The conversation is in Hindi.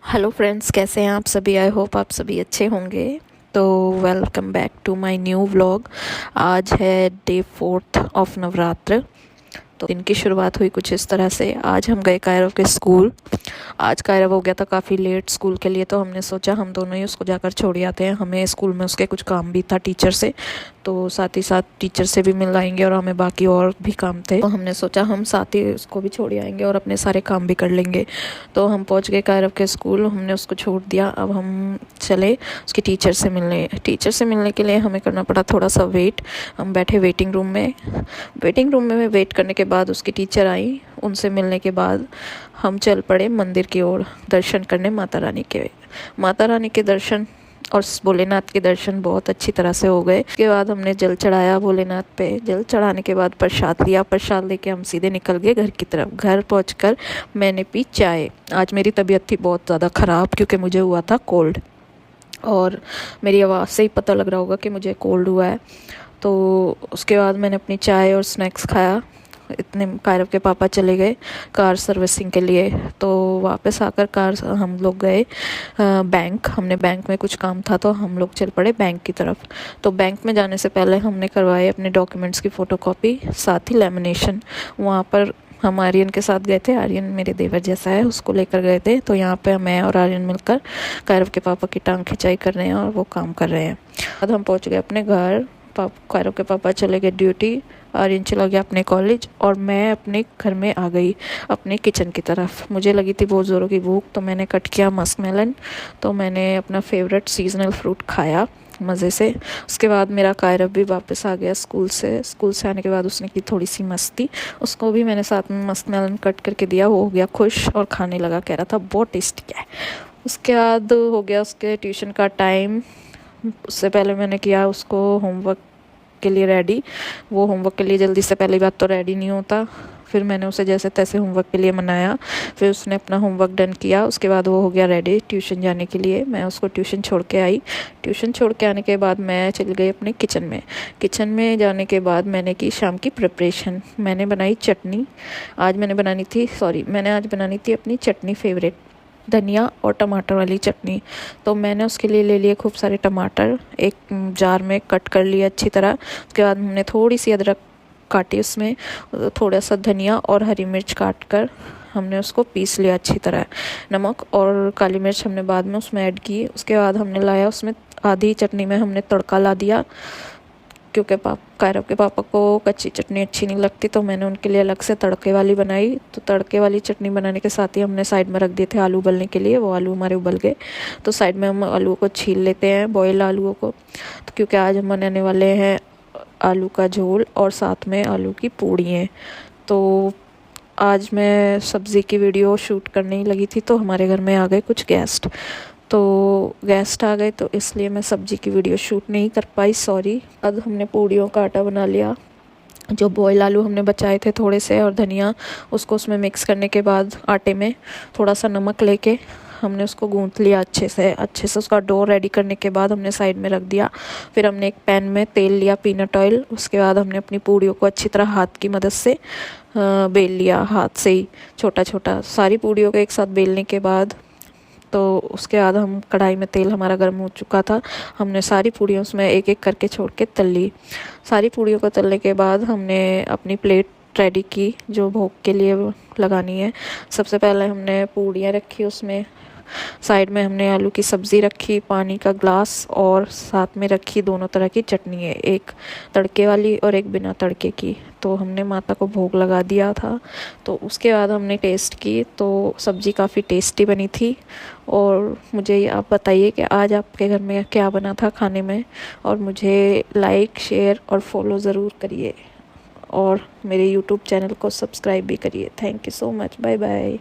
हेलो फ्रेंड्स, कैसे हैं आप सभी। आई होप आप सभी अच्छे होंगे। तो welcome back to my new vlog. आज है डे 4 ऑफ नवरात्र। तो दिन की शुरुआत हुई कुछ इस तरह से। आज हम गए कायरव के स्कूल। आज कायरव हो गया था काफ़ी लेट स्कूल के लिए, तो हमने सोचा हम दोनों ही उसको जाकर छोड़ आते हैं। हमें स्कूल में उसके कुछ काम भी था टीचर से, तो साथ ही साथ टीचर से भी मिल आएंगे और हमें बाकी और भी काम थे, तो हमने सोचा हम साथ ही उसको भी छोड़ आएंगे और अपने सारे काम भी कर लेंगे। तो हम पहुंच गए कायरव के स्कूल, हमने उसको छोड़ दिया। अब हम चले उसकी टीचर से मिलने। टीचर से मिलने के लिए हमें करना पड़ा थोड़ा सा वेट। हम बैठे वेटिंग रूम में। वेटिंग रूम में वेट करने के बाद उसकी टीचर आई। उनसे मिलने के बाद हम चल पड़े मंदिर की ओर दर्शन करने माता रानी के। माता रानी के दर्शन और भोलेनाथ के दर्शन बहुत अच्छी तरह से हो गए। उसके बाद हमने जल चढ़ाया भोलेनाथ पे। जल चढ़ाने के बाद प्रसाद लिया। प्रसाद लेके हम सीधे निकल गए घर की तरफ। घर पहुंचकर मैंने पी चाय। आज मेरी तबीयत थी बहुत ज़्यादा ख़राब, क्योंकि मुझे हुआ था कोल्ड, और मेरी आवाज़ से ही पता लग रहा होगा कि मुझे कोल्ड हुआ है। तो उसके बाद मैंने अपनी चाय और स्नैक्स खाया। इतने कायरव के पापा चले गए कार सर्विसिंग के लिए। तो वापस आकर कार हम लोग गए बैंक। हमने बैंक में कुछ काम था, तो हम लोग चल पड़े बैंक की तरफ। तो बैंक में जाने से पहले हमने करवाए अपने डॉक्यूमेंट्स की फ़ोटोकॉपी, साथ ही लेमिनेशन। वहाँ पर हम आर्यन के साथ गए थे। आर्यन मेरे देवर जैसा है, उसको लेकर गए थे। तो यहाँ पे मैं और आर्यन मिलकर कायरव के पापा की टांग खिंचाई कर रहे हैं और वो काम कर रहे हैं। बाद हम पहुँच गए अपने घर। कायरव के पापा चले गए ड्यूटी, आर्यन चला गया अपने कॉलेज, और मैं अपने घर में आ गई अपने किचन की तरफ। मुझे लगी थी बहुत ज़ोरों की भूख, तो मैंने कट किया मस्क मेलन। तो मैंने अपना फेवरेट सीजनल फ्रूट खाया मज़े से। उसके बाद मेरा कायरव भी वापस आ गया स्कूल से। स्कूल से आने के बाद उसने की थोड़ी सी मस्ती। उसको भी मैंने साथ में मस्क मेलन कट करके दिया। वो हो गया खुश और खाने लगा, कह रहा था बहुत टेस्टी है। उसके बाद हो गया उसके ट्यूशन का टाइम। उससे पहले मैंने किया उसको होमवर्क के लिए रेडी। वो होमवर्क के लिए जल्दी से पहली बात तो रेडी नहीं होता। फिर मैंने उसे जैसे तैसे होमवर्क के लिए मनाया। फिर उसने अपना होमवर्क डन किया। उसके बाद वो हो गया रेडी ट्यूशन जाने के लिए। मैं उसको ट्यूशन छोड़ के आई। ट्यूशन छोड़ के आने के बाद मैं चली गई अपने किचन में। किचन में जाने के बाद मैंने की शाम की प्रिपरेशन। मैंने बनाई चटनी। मैंने आज बनानी थी अपनी चटनी फेवरेट, धनिया और टमाटर वाली चटनी। तो मैंने उसके लिए ले लिए खूब सारे टमाटर, एक जार में कट कर लिया अच्छी तरह। उसके बाद हमने थोड़ी सी अदरक काटी, उसमें थोड़ा सा धनिया और हरी मिर्च काट कर हमने उसको पीस लिया अच्छी तरह। नमक और काली मिर्च हमने बाद में उसमें ऐड की। उसके बाद हमने लाया उसमें आधी चटनी में हमने तड़का ला दिया, क्योंकि कायरव के पापा को कच्ची चटनी अच्छी नहीं लगती, तो मैंने उनके लिए अलग से तड़के वाली बनाई। तो तड़के वाली चटनी बनाने के साथ ही हमने साइड में रख दिए थे आलू उबलने के लिए। वो आलू हमारे उबल गए, तो साइड में हम आलूओं को छील लेते हैं, बॉयल आलूओं को। तो क्योंकि आज हम बनाने वाले हैं आलू का झोल और साथ में आलू की पूड़ियाँ। तो आज मैं सब्ज़ी की वीडियो शूट करने ही लगी थी, तो हमारे घर में आ गए कुछ गेस्ट। तो गेस्ट आ गए, तो इसलिए मैं सब्ज़ी की वीडियो शूट नहीं कर पाई, सॉरी। अब हमने पूड़ियों का आटा बना लिया। जो बॉयल आलू हमने बचाए थे थोड़े से और धनिया, उसको उसमें मिक्स करने के बाद आटे में थोड़ा सा नमक लेके हमने उसको गूंथ लिया अच्छे से उसका डो रेडी करने के बाद हमने साइड में रख दिया। फिर हमने एक पैन में तेल लिया, पीनट ऑयल। उसके बाद हमने अपनी पूड़ियों को अच्छी तरह हाथ की मदद से बेल लिया, हाथ से ही छोटा छोटा। सारी पूड़ियों को एक साथ बेलने के बाद, तो उसके बाद हम कढ़ाई में तेल हमारा गर्म हो चुका था। हमने सारी पूड़ियों उसमें एक एक करके छोड़ के तल ली। सारी पूड़ियों को तलने के बाद हमने अपनी प्लेट रेडी की जो भोग के लिए लगानी है। सबसे पहले हमने पूड़ियाँ रखी, उसमें साइड में हमने आलू की सब्ज़ी रखी, पानी का ग्लास, और साथ में रखी दोनों तरह की चटनी है, एक तड़के वाली और एक बिना तड़के की। तो हमने माता को भोग लगा दिया था। तो उसके बाद हमने टेस्ट की, तो सब्ज़ी काफ़ी टेस्टी बनी थी। और मुझे आप बताइए कि आज आपके घर में क्या बना था खाने में, और मुझे लाइक, शेयर और फॉलो ज़रूर करिए, और मेरे यूट्यूब चैनल को सब्सक्राइब भी करिए। Thank you so much, bye bye.